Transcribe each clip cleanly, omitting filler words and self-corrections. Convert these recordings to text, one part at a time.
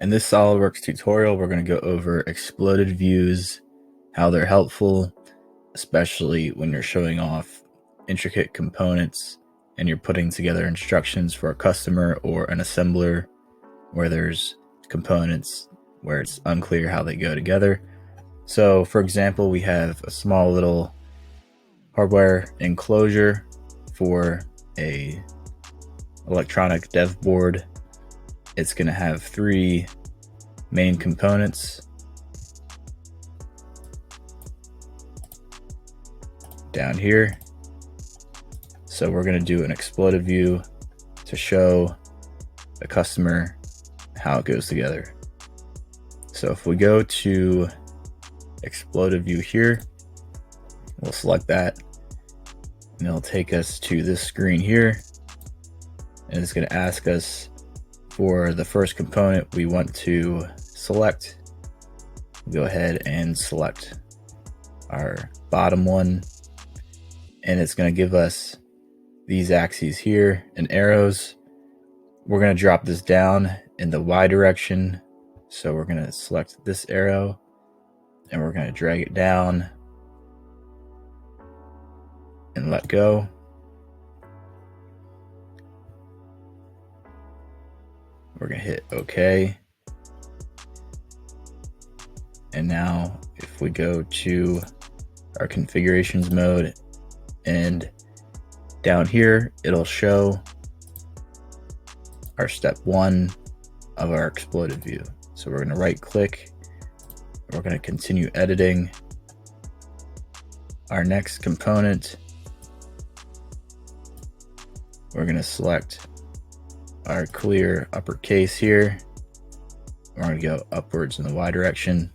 In this SolidWorks tutorial, we're going to go over exploded views, how they're helpful, especially when you're showing off intricate components and you're putting together instructions for a customer or an assembler where there's components where it's unclear how they go together. So for example, we have a small little hardware enclosure for a electronic dev board. It's going to have three main components down here. So we're going to do an exploded view to show the customer how it goes together. So if we go to exploded view here, we'll select that and it'll take us to this screen here, and it's going to ask us for the first component we want to select. We'll go ahead and select our bottom one, and it's going to give us these axes here and arrows. We're going to drop this down in the Y direction, so we're going to select this arrow and we're going to drag it down and let go. We're going to hit OK. And now if we go to our configurations mode, and down here it'll show our step 1 of our exploded view. So we're going to right click, we're going to continue editing our next component. We're going to select our clear uppercase here. We're going to go upwards in the Y direction.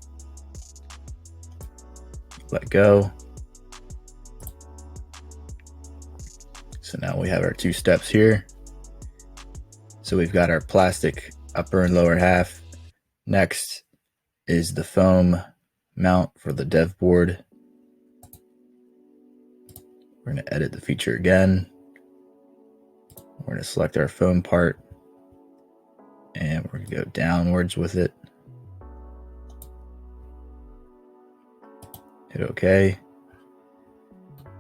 Let go. So now we have our two steps here. So we've got our plastic upper and lower half. Next is the foam mount for the dev board. We're going to edit the feature again. We're going to select our foam part and we're going to go downwards with it. Hit OK.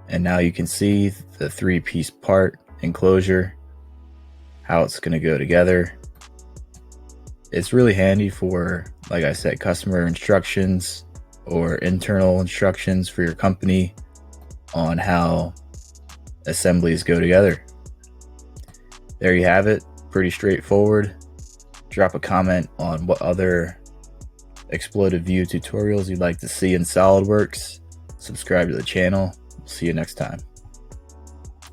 And now you can see the 3-piece part enclosure, how it's going to go together. It's really handy for, like I said, customer instructions or internal instructions for your company on how assemblies go together. There you have it, pretty straightforward. Drop a comment on what other exploded view tutorials you'd like to see in SolidWorks. Subscribe to the channel. See you next time.